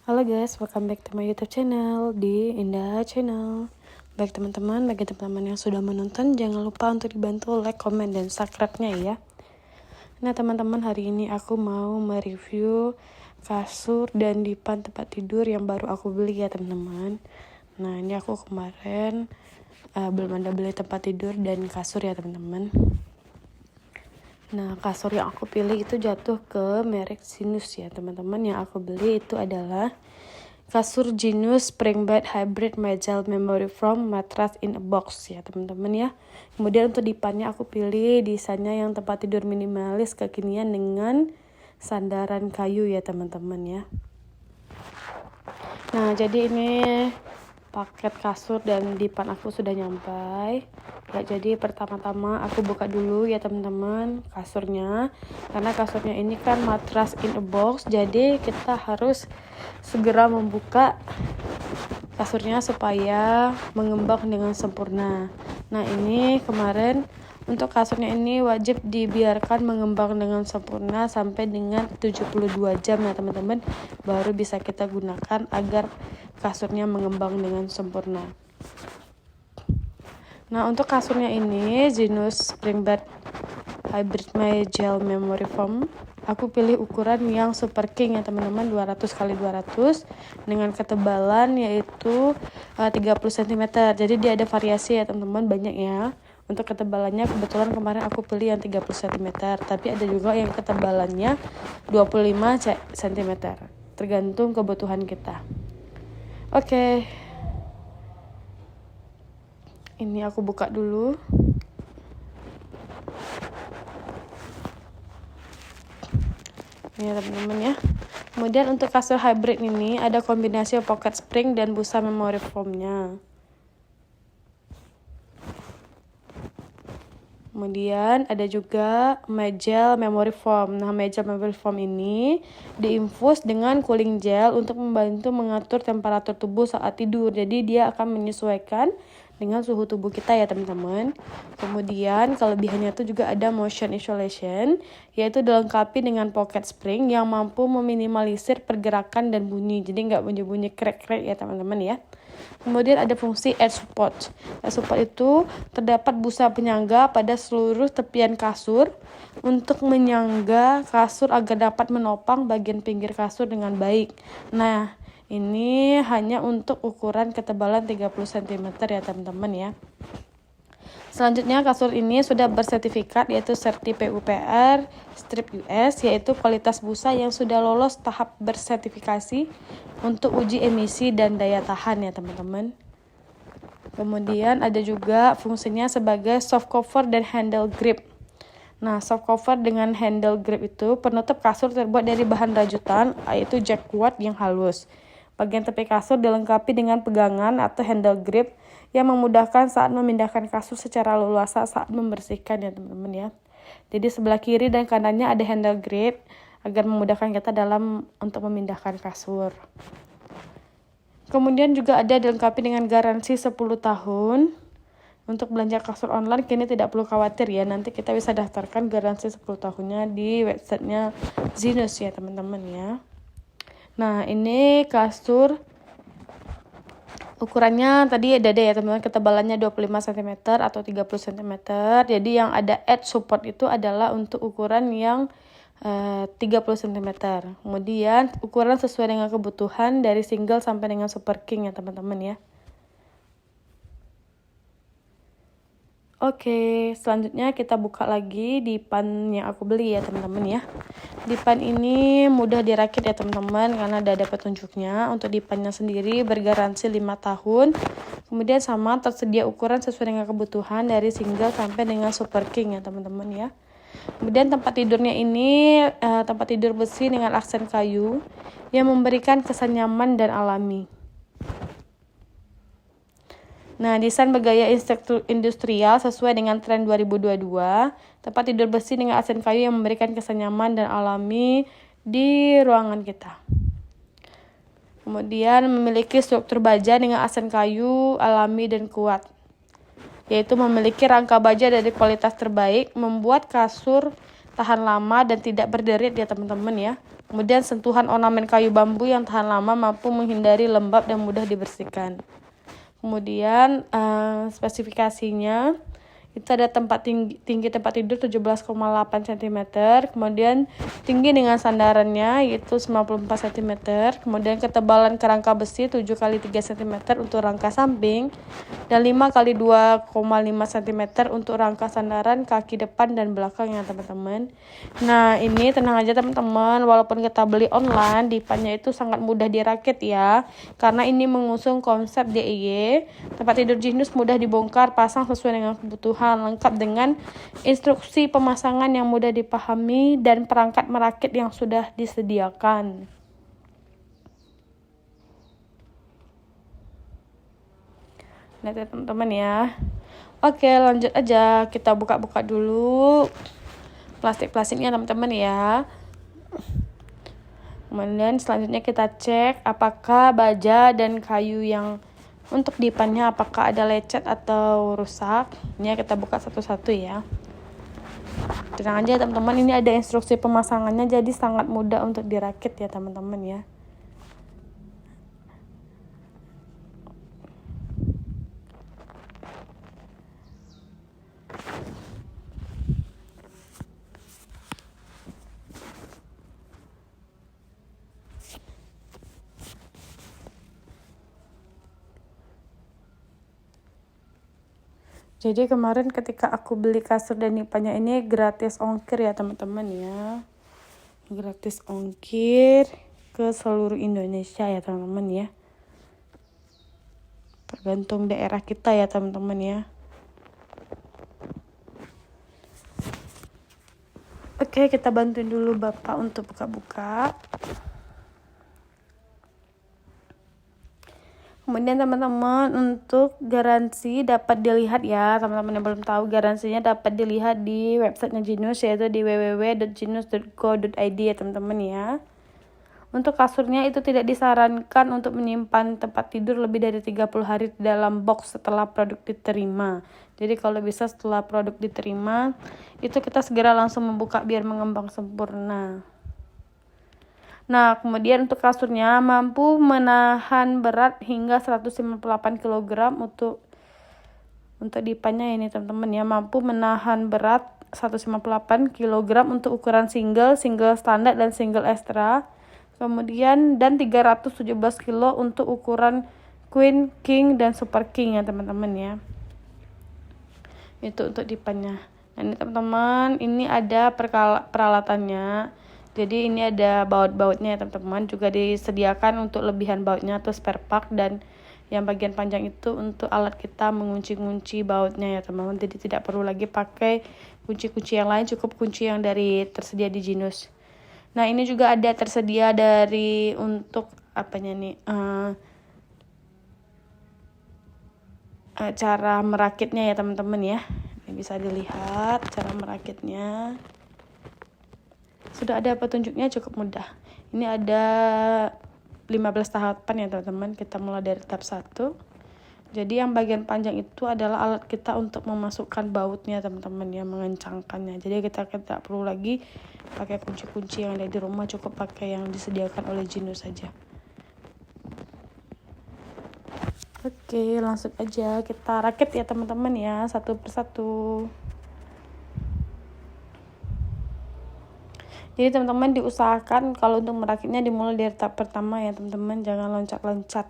Halo guys, welcome back to my YouTube channel di Indah Channel. Baik teman-teman, bagi teman-teman yang sudah menonton, jangan lupa untuk dibantu like, comment, dan subscribe-nya ya. Nah teman-teman, hari ini aku mau mereview kasur dan dipan tempat tidur yang baru aku beli ya teman-teman. Nah ini aku kemarin belum ada beli tempat tidur dan kasur ya teman-teman. Nah kasur yang aku pilih itu jatuh ke merek Sinus ya teman-teman. Yang aku beli itu adalah kasur Genius Spring Bed Hybrid Magel Memory Foam Mattress in a Box ya teman-teman ya. Kemudian untuk dipannya aku pilih desainnya yang tempat tidur minimalis kekinian dengan sandaran kayu ya teman-teman ya. Nah jadi ini paket kasur dan dipan aku sudah nyampai ya. Jadi pertama-tama aku buka dulu ya teman-teman kasurnya, karena kasurnya ini kan mattress in a box, jadi kita harus segera membuka kasurnya supaya mengembang dengan sempurna. Nah ini kemarin untuk kasurnya ini wajib dibiarkan mengembang dengan sempurna sampai dengan 72 jam ya teman-teman, baru bisa kita gunakan agar kasurnya mengembang dengan sempurna. Nah untuk kasurnya ini Genius Spring Bed Hybrid Magel Memory Foam, aku pilih ukuran yang Super King ya teman-teman, 200x200 dengan ketebalan yaitu 30 cm. Jadi dia ada variasi ya teman-teman, banyak ya. Untuk ketebalannya kebetulan kemarin aku pilih yang 30 cm, tapi ada juga yang ketebalannya 25 cm, tergantung kebutuhan kita. Oke. Ini aku buka dulu. Ini teman-teman ya. Kemudian untuk kasur hybrid ini ada kombinasi pocket spring dan busa memory foamnya. Kemudian ada juga Magel Memory Foam. Nah, Magel Memory Foam ini diinfus dengan cooling gel untuk membantu mengatur temperatur tubuh saat tidur. Jadi dia akan menyesuaikan dengan suhu tubuh kita ya teman-teman. Kemudian kelebihannya itu juga ada motion isolation, yaitu dilengkapi dengan pocket spring yang mampu meminimalisir pergerakan dan bunyi. Jadi nggak bunyi-bunyi krek-krek ya teman-teman ya. Kemudian ada fungsi edge support. Edge support itu terdapat busa penyangga pada seluruh tepian kasur untuk menyangga kasur agar dapat menopang bagian pinggir kasur dengan baik. Nah, ini hanya untuk ukuran ketebalan 30 cm ya teman-teman ya. Selanjutnya kasur ini sudah bersertifikat yaitu Serti PUPR Strip US, yaitu kualitas busa yang sudah lolos tahap bersertifikasi untuk uji emisi dan daya tahan ya teman-teman. Kemudian ada juga fungsinya sebagai soft cover dan handle grip. Nah, soft cover dengan handle grip itu penutup kasur terbuat dari bahan rajutan yaitu jacquard yang halus. Bagian tepi kasur dilengkapi dengan pegangan atau handle grip yang memudahkan saat memindahkan kasur secara leluasa saat membersihkan ya teman-teman ya. Jadi sebelah kiri dan kanannya ada handle grip agar memudahkan kita dalam untuk memindahkan kasur. Kemudian juga ada dilengkapi dengan garansi 10 tahun. Untuk belanja kasur online kini tidak perlu khawatir ya, nanti kita bisa daftarkan garansi 10 tahunnya di websitenya Genius ya teman-teman ya. Nah ini kasur ukurannya tadi ada ya teman-teman, ketebalannya 25 cm atau 30 cm. Jadi yang ada edge support itu adalah untuk ukuran yang 30 cm. Kemudian ukuran sesuai dengan kebutuhan dari single sampai dengan Super King ya teman-teman ya. Oke, selanjutnya kita buka lagi dipan yang aku beli ya teman-teman ya. Dipan ini mudah dirakit ya teman-teman karena ada petunjuknya. Untuk dipannya sendiri bergaransi 5 tahun. Kemudian sama tersedia ukuran sesuai dengan kebutuhan dari single sampai dengan Super King ya teman-teman ya. Kemudian tempat tidurnya ini tempat tidur besi dengan aksen kayu yang memberikan kesan nyaman dan alami. Nah, desain bergaya industrial sesuai dengan tren 2022. Tempat tidur besi dengan aksen kayu yang memberikan kesan nyaman dan alami di ruangan kita. Kemudian memiliki struktur baja dengan aksen kayu alami dan kuat, yaitu memiliki rangka baja dari kualitas terbaik, membuat kasur tahan lama dan tidak berderit ya teman-teman ya. Kemudian sentuhan ornamen kayu bambu yang tahan lama, mampu menghindari lembab dan mudah dibersihkan. Kemudian spesifikasinya itu ada tinggi tempat tidur 17,8 cm, kemudian tinggi dengan sandarannya yaitu 94 cm, kemudian ketebalan kerangka besi 7 kali 3 cm untuk rangka samping dan 5 kali 2,5 cm untuk rangka sandaran kaki depan dan belakang ya teman-teman. Nah, ini tenang aja teman-teman, walaupun kita beli online, dipannya itu sangat mudah dirakit ya, karena ini mengusung konsep DIY, tempat tidur Genius mudah dibongkar pasang sesuai dengan kebutuhan, lengkap dengan instruksi pemasangan yang mudah dipahami dan perangkat merakit yang sudah disediakan. Nah, teman-teman ya. Oke, lanjut aja. Kita buka-buka dulu plastik-plastiknya teman-teman ya. Kemudian selanjutnya kita cek apakah baja dan kayu yang untuk dipannya apakah ada lecet atau rusak. Ini kita buka satu-satu ya. Tenang aja teman-teman, ini ada instruksi pemasangannya, jadi sangat mudah untuk dirakit ya teman-teman ya. Jadi kemarin ketika aku beli kasur dan dipannya ini gratis ongkir ya teman-teman ya. Gratis ongkir ke seluruh Indonesia ya teman-teman ya. Tergantung daerah kita ya teman-teman ya. Oke, kita bantuin dulu Bapak untuk buka-buka. Kemudian teman-teman, untuk garansi dapat dilihat ya, teman-teman yang belum tahu, garansinya dapat dilihat di websitenya Genius, yaitu di www.genius.co.id ya teman-teman ya. Untuk kasurnya itu tidak disarankan untuk menyimpan tempat tidur lebih dari 30 hari di dalam box setelah produk diterima. Jadi kalau bisa setelah produk diterima, itu kita segera langsung membuka biar mengembang sempurna. Nah, kemudian untuk kasurnya mampu menahan berat hingga 158 kg untuk dipannya ini teman-teman ya, mampu menahan berat 158 kg untuk ukuran single standar dan single extra. Kemudian dan 317 kg untuk ukuran queen, king dan super king ya teman-teman ya. Itu untuk dipannya. Nah, ini teman-teman, ini ada peralatannya. Jadi ini ada baut-bautnya ya teman-teman, juga disediakan untuk lebihan bautnya atau spare part, dan yang bagian panjang itu untuk alat kita mengunci-kunci bautnya ya teman-teman. Jadi tidak perlu lagi pakai kunci-kunci yang lain, cukup kunci yang dari tersedia di Genius. Nah, ini juga ada tersedia dari untuk apanya nih, cara merakitnya ya teman-teman ya. Ini bisa dilihat cara merakitnya. Sudah ada petunjuknya, cukup mudah. Ini ada 15 tahapan ya teman-teman. Kita mulai dari tahap 1. Jadi yang bagian panjang itu adalah alat kita untuk memasukkan bautnya teman-teman ya, mengencangkannya. Jadi kita tidak perlu lagi pakai kunci-kunci yang ada di rumah, cukup pakai yang disediakan oleh Genius saja. Oke, langsung aja kita rakit ya teman-teman ya, satu persatu. Jadi teman-teman diusahakan kalau untuk merakitnya dimulai dari tahap pertama ya teman-teman, jangan loncat-loncat.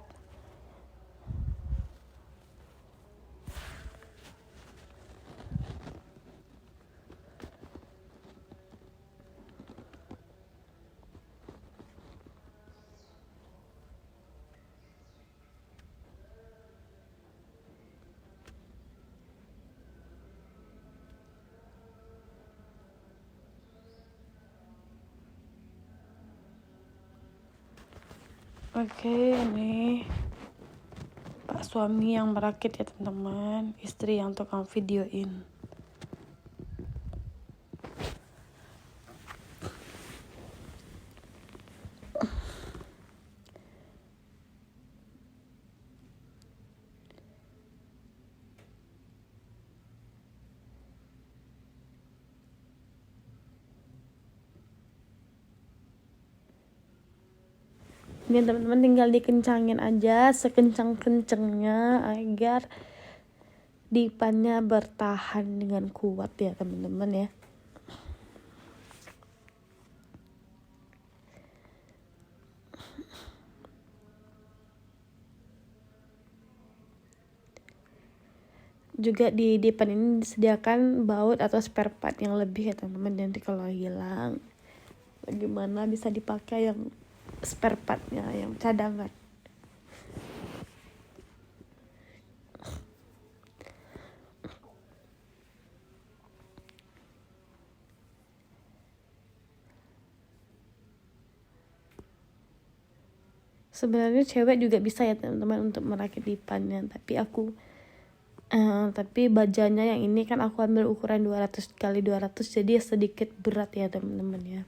Oke, ini Pak suami yang merakit ya teman-teman, istri yang tukang videoin. Ini teman-teman tinggal dikencangin aja sekencang-kencangnya agar dipannya bertahan dengan kuat ya teman-teman ya. Juga di dipan ini disediakan baut atau spare part yang lebih ya teman-teman. Nanti kalau hilang bagaimana bisa dipakai yang spare partnya yang cadangan. Sebenarnya cewek juga bisa ya teman-teman untuk merakit dipannya, tapi bajanya yang ini kan aku ambil ukuran 200 kali 200, jadi sedikit berat ya teman-teman ya.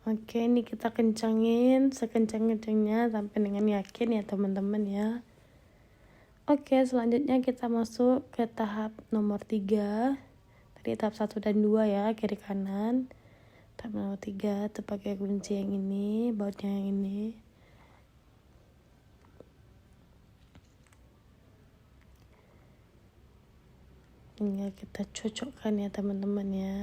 Oke, ini kita kencangin sekencang-kencangnya sampai dengan yakin ya teman-teman ya. Oke, selanjutnya kita masuk ke tahap nomor 3. Tadi tahap 1 dan 2 ya, kiri kanan. Tahap nomor 3 itu pakai kunci yang ini, bautnya yang ini. Tinggal kita cocokkan ya teman-teman ya.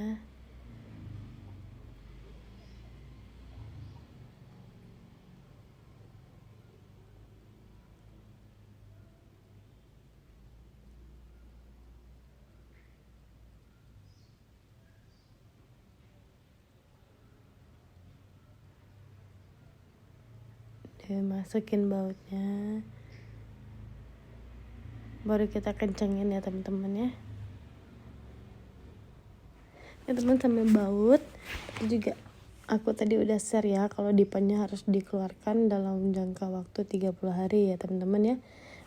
Masukin bautnya, baru kita kencengin ya teman-teman ya. Ini teman sambil baut juga aku tadi udah share ya kalau dipannya harus dikeluarkan dalam jangka waktu 30 hari ya teman-teman ya.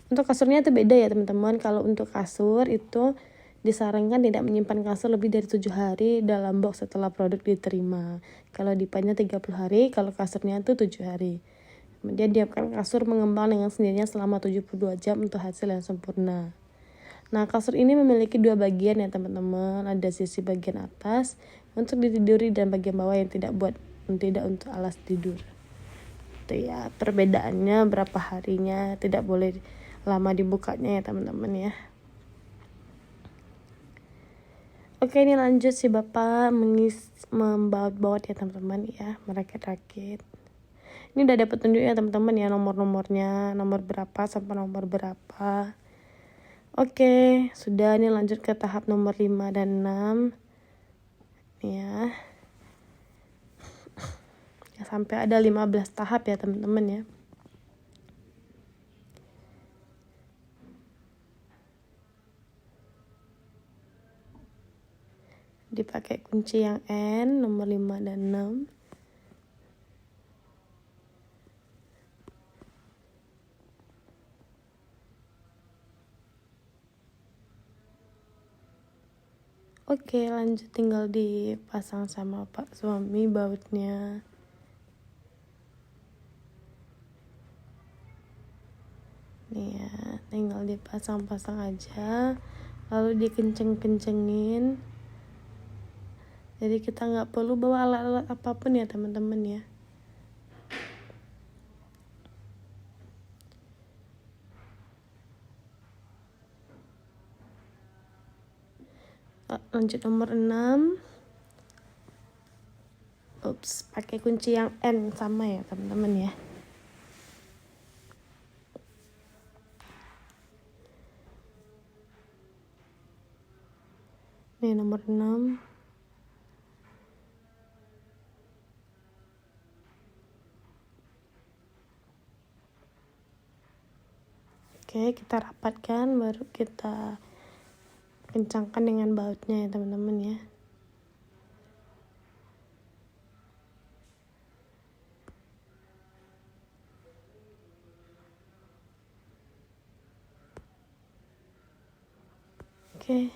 Untuk kasurnya itu beda ya teman-teman. Kalau untuk kasur itu disarankan tidak menyimpan kasur lebih dari 7 hari dalam box setelah produk diterima. Kalau dipannya 30 hari, kalau kasurnya itu 7 hari. Kemudian diamkan kasur mengembang dengan sendirinya selama 72 jam untuk hasil yang sempurna. Nah, kasur ini memiliki 2 bagian ya teman-teman. Ada sisi bagian atas untuk ditiduri dan bagian bawah yang tidak untuk alas tidur. Itu ya, perbedaannya berapa harinya, tidak boleh lama dibukanya ya teman-teman ya. Oke, ini lanjut si Bapak membaut-baut ya teman-teman ya, merakit-rakit. Ini udah dapat tunjuk ya teman-teman ya, nomor-nomornya, nomor berapa sampai nomor berapa. Oke, sudah. Ini lanjut ke tahap nomor 5 dan 6 ya. Sampai ada 15 tahap ya teman-teman ya. Dipakai kunci yang N, nomor 5 dan 6. Oke, lanjut tinggal dipasang sama Pak suami bautnya. Nih ya, tinggal dipasang-pasang aja, lalu dikenceng-kencengin. Jadi kita nggak perlu bawa alat-alat apapun ya teman-teman ya. Lanjut nomor 6. Pakai kunci yang N sama ya teman-teman ya. Ini nomor 6. Oke, kita rapatkan, baru kita kencangkan dengan bautnya ya teman-teman ya. Oke.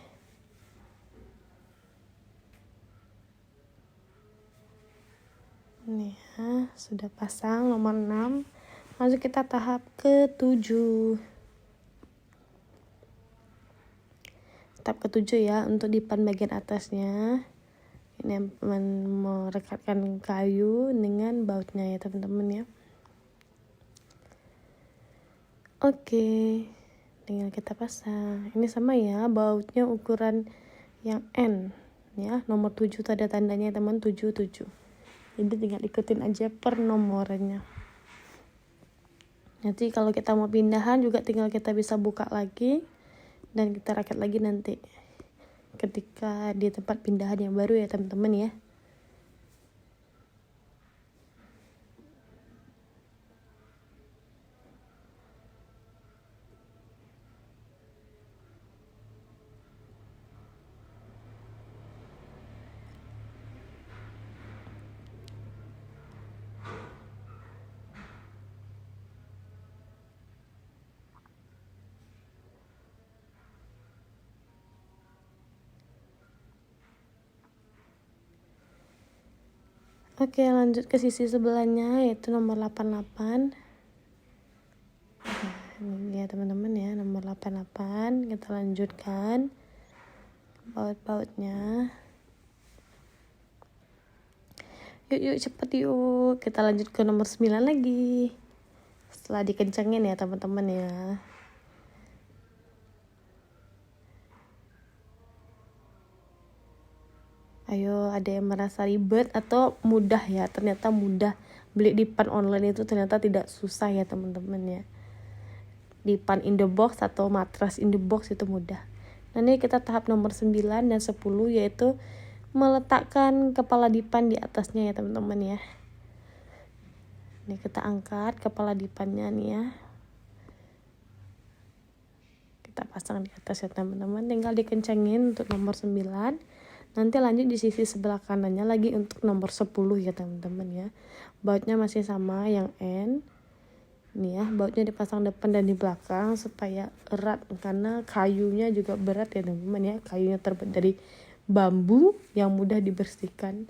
Nih ya, sudah pasang nomor 6. Langsung kita tahap ke-7. Tahap ke-7 ya, untuk dipan bagian atasnya. Ini merekatkan kayu dengan bautnya ya teman-teman ya. Oke, tinggal kita pasang. Ini sama ya, bautnya ukuran yang N ya, nomor 7 tuh ada tandanya teman, 77. Jadi tinggal ikutin aja per nomornya. Nanti kalau kita mau pindahan juga tinggal kita bisa buka lagi dan kita rakit lagi nanti ketika di tempat pindahan yang baru ya teman-teman ya. Oke, lanjut ke sisi sebelahnya yaitu nomor 88. Ini ya teman-teman ya, nomor 88. Kita lanjutkan baut-bautnya. Yuk cepet yuk. Kita lanjut ke nomor 9 lagi. Setelah dikencengin ya teman-teman ya. Ayo, ada yang merasa ribet atau mudah ya? Ternyata mudah. Beli dipan online itu ternyata tidak susah ya teman-teman ya. Dipan in the box atau matras in the box itu mudah. Nah ini kita tahap nomor 9 dan 10 yaitu meletakkan kepala dipan di atasnya ya teman-teman ya. Ini kita angkat kepala dipannya nih ya. Kita pasang di atas ya teman-teman. Tinggal dikencengin untuk nomor 9. Nanti lanjut di sisi sebelah kanannya lagi untuk nomor 10 ya teman-teman ya. Bautnya masih sama yang N. Nih ya, bautnya dipasang depan dan di belakang supaya erat karena kayunya juga berat ya teman-teman ya. Kayunya terbuat dari bambu yang mudah dibersihkan.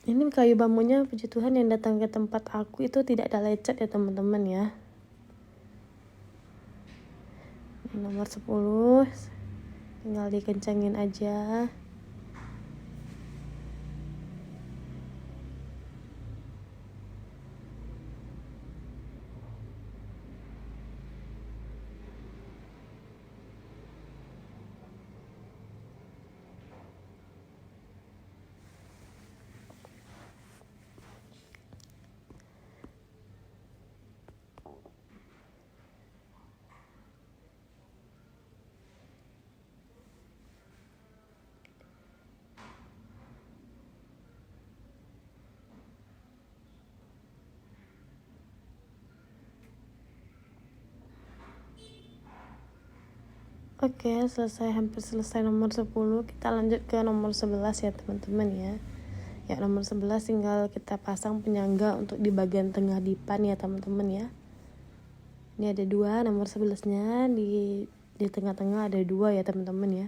Ini kayu bambunya puji Tuhan yang datang ke tempat aku itu tidak ada lecet ya teman-teman ya. Nomor 10 tinggal dikencangin aja. Oke, hampir selesai nomor 10. Kita lanjut ke nomor 11 ya teman-teman ya. Ya, nomor 11 tinggal kita pasang penyangga untuk di bagian tengah dipan ya teman-teman ya. Ini ada 2, nomor 11-nya di tengah-tengah ada 2 ya teman-teman ya.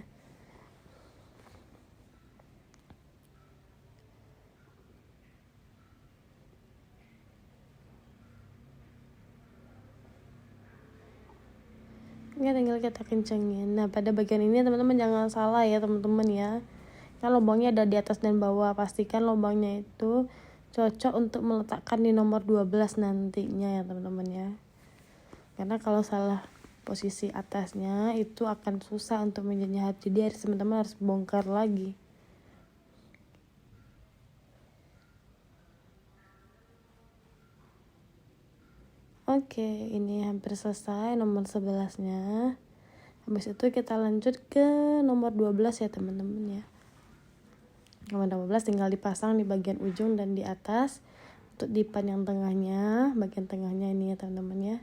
Ini tinggal kita kencengin. Nah, pada bagian ini teman-teman jangan salah ya teman-teman ya. Kan lubangnya ada di atas dan bawah. Pastikan lubangnya itu cocok untuk meletakkan di nomor 12 nantinya ya teman-teman ya. Karena kalau salah posisi atasnya itu akan susah untuk menjadi. Jadi teman-teman harus bongkar lagi. Oke, ini hampir selesai nomor 11-nya. Habis itu kita lanjut ke nomor 12 ya teman-teman ya. Nomor 12 tinggal dipasang di bagian ujung dan di atas. Untuk dipan yang tengahnya, bagian tengahnya ini ya teman-teman ya.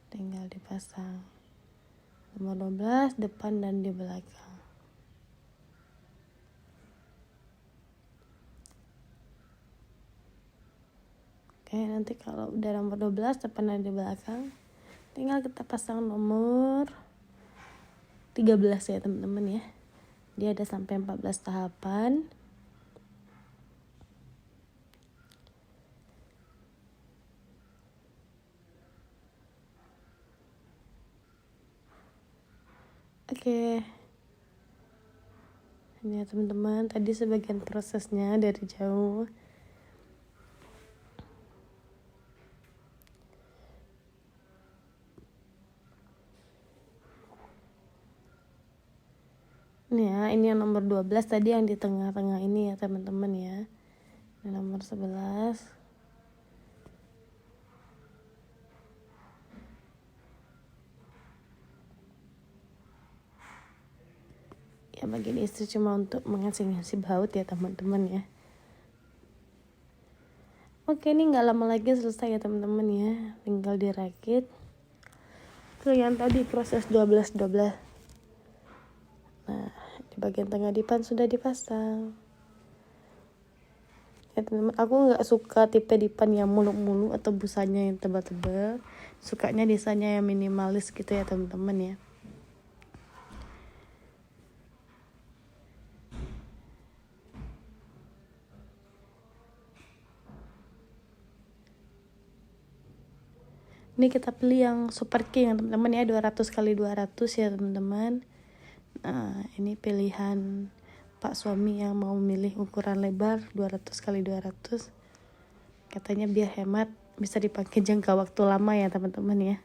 Tinggal dipasang. Nomor 12 depan dan di belakang. Oke, nanti kalau udah nomor 12 depan ada di belakang, tinggal kita pasang nomor 13 ya teman-teman ya. Dia ada sampai 14 tahapan. Oke. Ini ya teman-teman, tadi sebagian prosesnya dari jauh. Ini ya, ini yang nomor 12 tadi yang di tengah-tengah ini ya teman-teman ya. Ini nomor 11. Ya bagian istri cuma untuk mengasih baut ya teman-teman ya. Oke, ini nggak lama lagi selesai ya teman-teman ya. Tinggal dirakit ke yang tadi proses 12. Nah, di bagian tengah dipan sudah dipasang. Ya teman-teman, aku nggak suka tipe dipan yang muluk-muluk atau busanya yang tebal-tebal. Sukanya desainnya yang minimalis gitu ya teman-teman ya. Ini kita pilih yang Super King ya teman-teman ya, 200x200 ya teman-teman. Nah, ini pilihan Pak suami yang mau milih ukuran lebar 200x200. Katanya biar hemat, bisa dipakai jangka waktu lama ya teman-teman ya.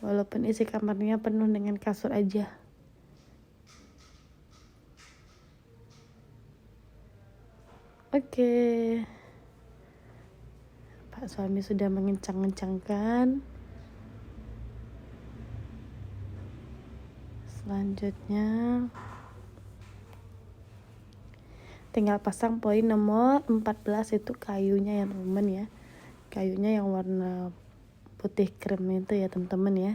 Walaupun isi kamarnya penuh dengan kasur aja. Oke. Pak suami sudah mengencang-kencangkan. Selanjutnya tinggal pasang poin nomor 14, itu kayunya ya teman-teman ya. Kayunya yang warna putih krem itu ya teman-teman ya.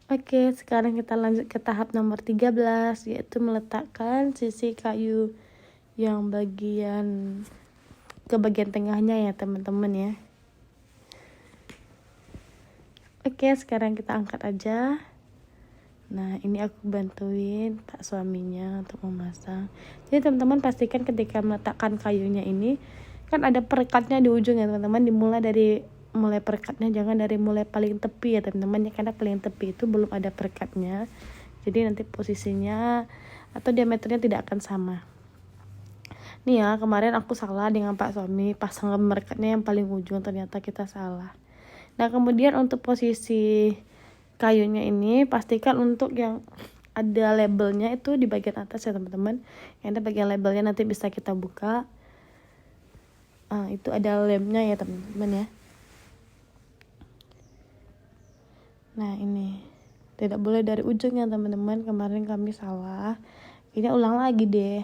Oke, sekarang kita lanjut ke tahap nomor 13, yaitu meletakkan sisi kayu yang ke bagian tengahnya ya teman-teman ya. Oke, sekarang kita angkat aja. Nah, ini aku bantuin Pak suaminya untuk memasang. Jadi teman-teman pastikan ketika meletakkan kayunya ini, kan ada perekatnya di ujung ya teman-teman. Mulai perekatnya jangan dari mulai paling tepi ya teman-teman ya, karena paling tepi itu belum ada perekatnya. Jadi nanti posisinya atau diameternya tidak akan sama. Nih ya, kemarin aku salah dengan Pak suami pasang perekatnya yang paling ujung, ternyata kita salah. Nah, kemudian untuk posisi kayunya ini pastikan untuk yang ada labelnya itu di bagian atas ya teman-teman. Yang ada bagian labelnya nanti bisa kita buka. Itu ada lemnya ya teman-teman ya. Nah, ini tidak boleh dari ujung ya teman-teman, kemarin kami salah. Ini ulang lagi deh.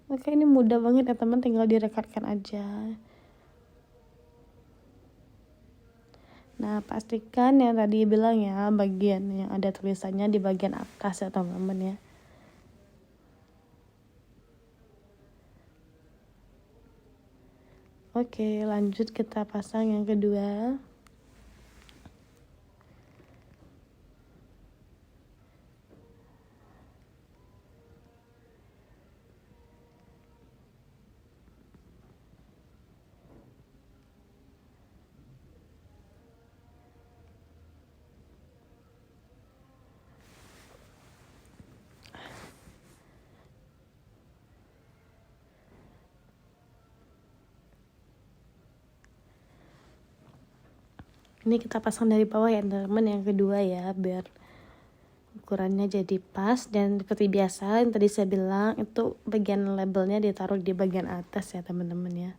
Oke, ini mudah banget ya teman, tinggal direkatkan aja. Nah, pastikan yang tadi bilang ya, bagian yang ada tulisannya di bagian atas ya teman-teman ya. Oke, lanjut kita pasang yang kedua. Ini kita pasang dari bawah ya teman-teman, yang kedua ya, biar ukurannya jadi pas. Dan seperti biasa yang tadi saya bilang, itu bagian labelnya ditaruh di bagian atas ya teman-teman ya.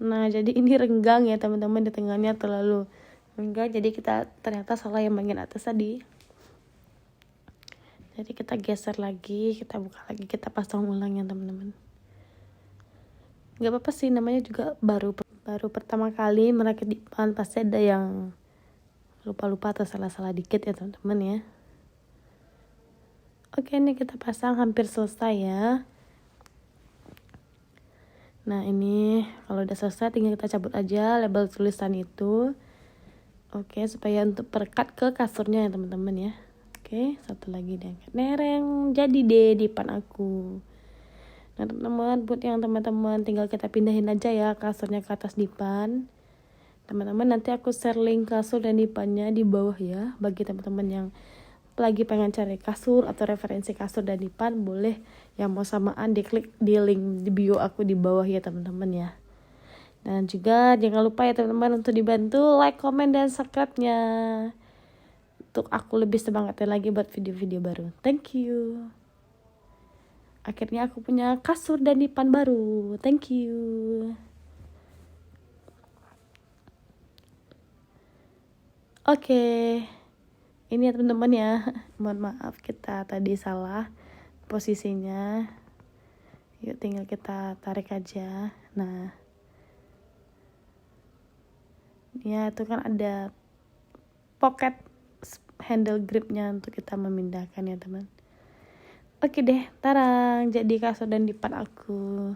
Nah jadi ini renggang ya teman-teman, di tengahnya terlalu renggang, jadi kita ternyata salah yang bagian atas tadi. Jadi kita geser lagi, kita buka lagi, kita pasang ulang ya teman-teman. Gak apa-apa sih, namanya juga baru pertama kali merakit dipan, pasti ada yang lupa-lupa atau salah-salah dikit ya teman-teman ya. Oke, ini kita pasang hampir selesai ya. Nah ini kalau udah selesai tinggal kita cabut aja label tulisan itu. Oke, supaya untuk perekat ke kasurnya ya teman-teman ya. Oke, satu lagi diangkat, nereng, jadi deh dipan aku. Nah teman-teman, buat yang teman-teman tinggal kita pindahin aja ya kasurnya ke atas dipan. Teman-teman, nanti aku share link kasur dan dipannya di bawah ya. Bagi teman-teman yang lagi pengen cari kasur atau referensi kasur dan dipan, boleh yang mau samaan diklik di link di bio aku di bawah ya teman-teman ya. Dan juga jangan lupa ya teman-teman untuk dibantu like, komen, dan subscribe-nya, untuk aku lebih semangatin lagi buat video-video baru. Thank you. Akhirnya aku punya kasur dan dipan baru. Thank you. Oke, ini ya teman-teman ya. Mohon maaf kita tadi salah posisinya. Yuk tinggal kita tarik aja. Nah, ya itu kan ada pocket handle gripnya untuk kita memindahkan ya teman. Oke deh, tarang, jadi kasur dan dipan aku.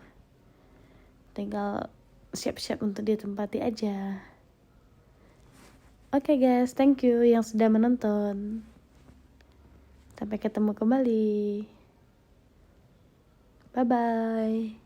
Tinggal siap-siap untuk ditempati aja. Oke guys, thank you yang sudah menonton. Sampai ketemu kembali. Bye-bye.